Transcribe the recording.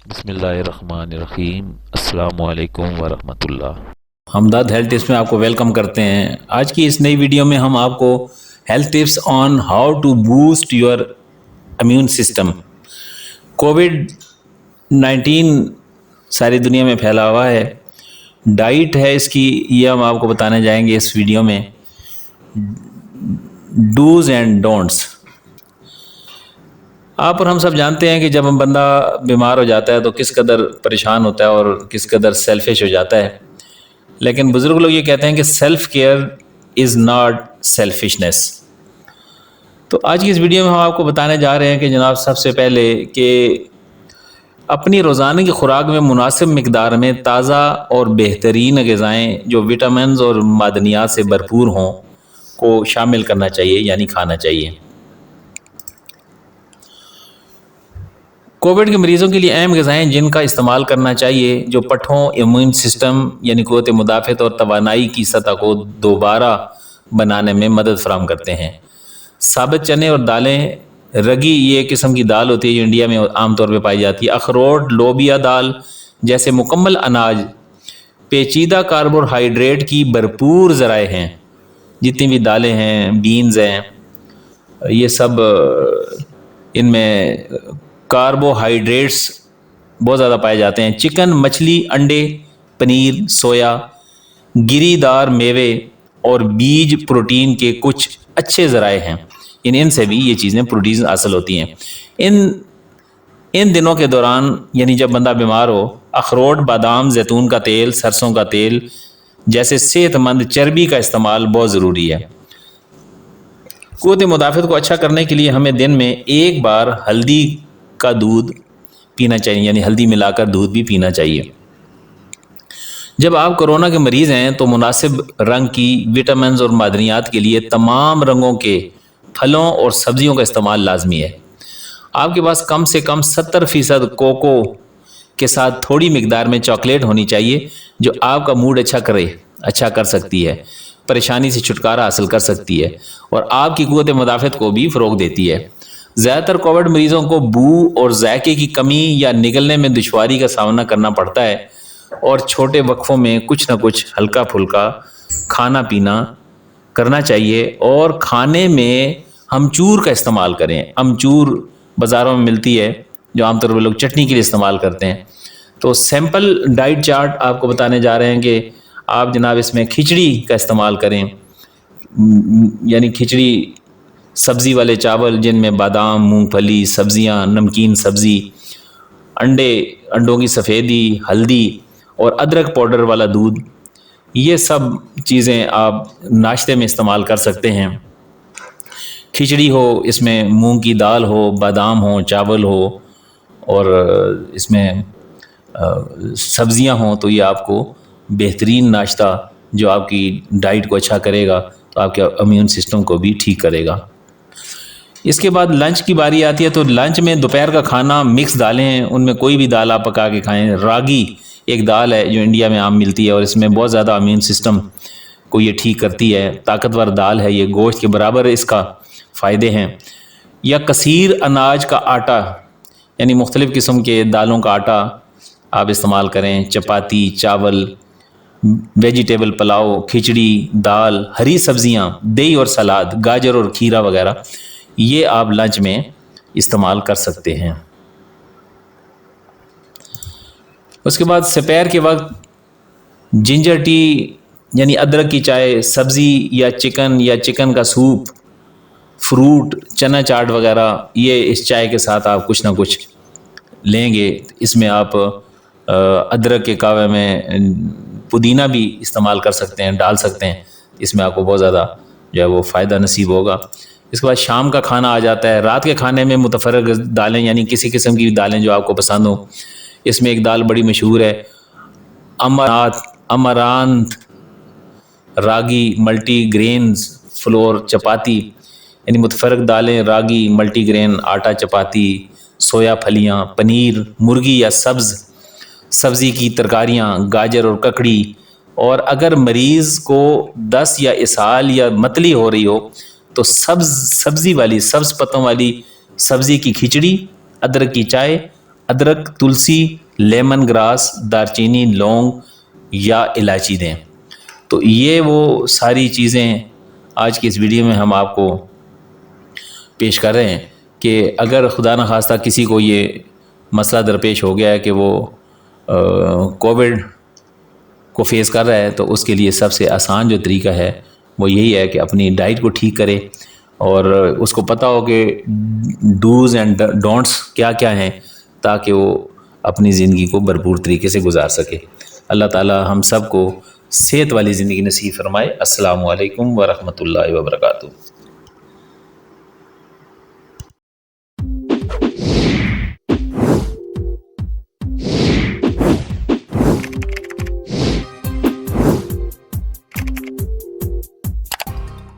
بسم اللہ الرحمن الرحیم۔ السلام علیکم ورحمۃ اللہ۔ ہمدرد ہیلتھ ٹپس میں آپ کو ویلکم کرتے ہیں۔ آج کی اس نئی ویڈیو میں ہم آپ کو health tips on how to boost your immune system. کووڈ-19 ساری دنیا میں پھیلا ہوا ہے، ڈائٹ ہے اس کی، یہ ہم آپ کو بتانے جائیں گے اس ویڈیو میں، ڈوز اینڈ ڈونٹس۔ آپ اور ہم سب جانتے ہیں کہ جب ہم بندہ بیمار ہو جاتا ہے تو کس قدر پریشان ہوتا ہے اور کس قدر سیلفش ہو جاتا ہے، لیکن بزرگ لوگ یہ کہتے ہیں کہ self care is not selfishness. تو آج کی اس ویڈیو میں ہم آپ کو بتانے جا رہے ہیں کہ جناب سب سے پہلے کہ اپنی روزانہ کی خوراک میں مناسب مقدار میں تازہ اور بہترین غذائیں جو وٹامنز اور معدنیات سے بھرپور ہوں کو شامل کرنا چاہیے، یعنی کھانا چاہیے۔ کووڈ کے مریضوں کے لیے اہم غذائیں جن کا استعمال کرنا چاہیے جو پٹھوں، امیون سسٹم یعنی قوت مدافعت اور توانائی کی سطح کو دوبارہ بنانے میں مدد فراہم کرتے ہیں۔ ثابت چنے اور دالیں، رگی یہ قسم کی دال ہوتی ہے جو انڈیا میں عام طور پہ پائی جاتی ہے، اخروٹ، لوبیا دال جیسے مکمل اناج پیچیدہ کاربوہائیڈریٹ کی بھرپور ذرائع ہیں۔ جتنی بھی دالیں ہیں، بینز ہیں، یہ سب ان میں کاربوہائیڈریٹس بہت زیادہ پائے جاتے ہیں۔ چکن، مچھلی، انڈے، پنیر، سویا، گری دار میوے اور بیج پروٹین کے کچھ اچھے ذرائع ہیں، ان سے بھی یہ چیزیں پروٹین حاصل ہوتی ہیں۔ ان دنوں کے دوران یعنی جب بندہ بیمار ہو، اخروٹ، بادام، زیتون کا تیل، سرسوں کا تیل جیسے صحت مند چربی کا استعمال بہت ضروری ہے۔ قوت مدافعت کو اچھا کرنے کے لیے ہمیں دن میں ایک بار ہلدی کا دودھ پینا چاہیے، یعنی ہلدی ملا کر دودھ بھی پینا چاہیے۔ جب آپ کورونا کے مریض ہیں تو مناسب رنگ کی وٹامنز اور معدنیات کے لیے تمام رنگوں کے پھلوں اور سبزیوں کا استعمال لازمی ہے۔ آپ کے پاس کم سے کم 70% کوکو کے ساتھ تھوڑی مقدار میں چاکلیٹ ہونی چاہیے جو آپ کا موڈ اچھا کر سکتی ہے، پریشانی سے چھٹکارا حاصل کر سکتی ہے اور آپ کی قوت مدافعت کو بھی فروغ دیتی ہے۔ زیادہ تر کووڈ مریضوں کو بو اور ذائقے کی کمی یا نگلنے میں دشواری کا سامنا کرنا پڑتا ہے اور چھوٹے وقفوں میں کچھ نہ کچھ ہلکا پھلکا کھانا پینا کرنا چاہیے، اور کھانے میں امچور کا استعمال کریں۔ امچور بازاروں میں ملتی ہے جو عام طور پر لوگ چٹنی کے لیے استعمال کرتے ہیں۔ تو سیمپل ڈائٹ چارٹ آپ کو بتانے جا رہے ہیں کہ آپ جناب اس میں کھچڑی کا استعمال کریں، یعنی کھچڑی سبزی والے چاول جن میں بادام، مونگ پھلی، سبزیاں، نمکین سبزی، انڈوں کی سفیدی، ہلدی اور ادرک پاؤڈر والا دودھ، یہ سب چیزیں آپ ناشتے میں استعمال کر سکتے ہیں۔ کھچڑی ہو، اس میں مونگ کی دال ہو، بادام ہو، چاول ہو اور اس میں سبزیاں ہوں، تو یہ آپ کو بہترین ناشتہ جو آپ کی ڈائٹ کو اچھا کرے گا تو آپ کے امیون سسٹم کو بھی ٹھیک کرے گا۔ اس کے بعد لنچ کی باری آتی ہے، تو لنچ میں دوپہر کا کھانا مکس دالیں ہیں، ان میں کوئی بھی دال آپ پکا کے کھائیں۔ راگی ایک دال ہے جو انڈیا میں عام ملتی ہے اور اس میں بہت زیادہ امیون سسٹم کو یہ ٹھیک کرتی ہے، طاقتور دال ہے، یہ گوشت کے برابر اس کا فائدے ہیں۔ یا کثیر اناج کا آٹا، یعنی مختلف قسم کے دالوں کا آٹا آپ استعمال کریں۔ چپاتی، چاول، ویجیٹیبل پلاؤ، کھچڑی، دال، ہری سبزیاں، دہی اور سلاد، گاجر اور کھیرا وغیرہ، یہ آپ لنچ میں استعمال کر سکتے ہیں۔ اس کے بعد سپیر کے وقت جنجر ٹی یعنی ادرک کی چائے، سبزی یا چکن کا سوپ، فروٹ، چنا چاٹ وغیرہ، یہ اس چائے کے ساتھ آپ کچھ نہ کچھ لیں گے۔ اس میں آپ ادرک کے قہوے میں پودینہ بھی استعمال کر سکتے ہیں، ڈال سکتے ہیں، اس میں آپ کو بہت زیادہ جو ہے وہ فائدہ نصیب ہوگا۔ اس کے بعد شام کا کھانا آ جاتا ہے۔ رات کے کھانے میں متفرق دالیں، یعنی کسی قسم کی دالیں جو آپ کو پسند ہوں۔ اس میں ایک دال بڑی مشہور ہے، امرانتھ، راگی، ملٹی گرینز، فلور، چپاتی، یعنی متفرق دالیں، راگی، ملٹی گرین، آٹا، چپاتی، سویا پھلیاں، پنیر، مرغی یا سبزی کی ترکاریاں، گاجر اور ککڑی، اور اگر مریض کو دست یا اسہال یا متلی ہو رہی ہو تو سبز پتوں والی سبزی کی کھچڑی، ادرک کی چائے ادرک، تلسی، لیمن گراس، دارچینی، لونگ یا الائچی دیں۔ تو یہ وہ ساری چیزیں آج کی اس ویڈیو میں ہم آپ کو پیش کر رہے ہیں کہ اگر خدا نخواستہ کسی کو یہ مسئلہ درپیش ہو گیا ہے کہ وہ کووڈ کو فیس کر رہا ہے، تو اس کے لیے سب سے آسان جو طریقہ ہے وہ یہی ہے کہ اپنی ڈائٹ کو ٹھیک کرے اور اس کو پتہ ہو کہ ڈوز اینڈ ڈونٹس کیا کیا ہیں، تاکہ وہ اپنی زندگی کو بھرپور طریقے سے گزار سکے۔ اللہ تعالی ہم سب کو صحت والی زندگی نصیب فرمائے۔ السلام علیکم ورحمۃ اللہ وبرکاتہ۔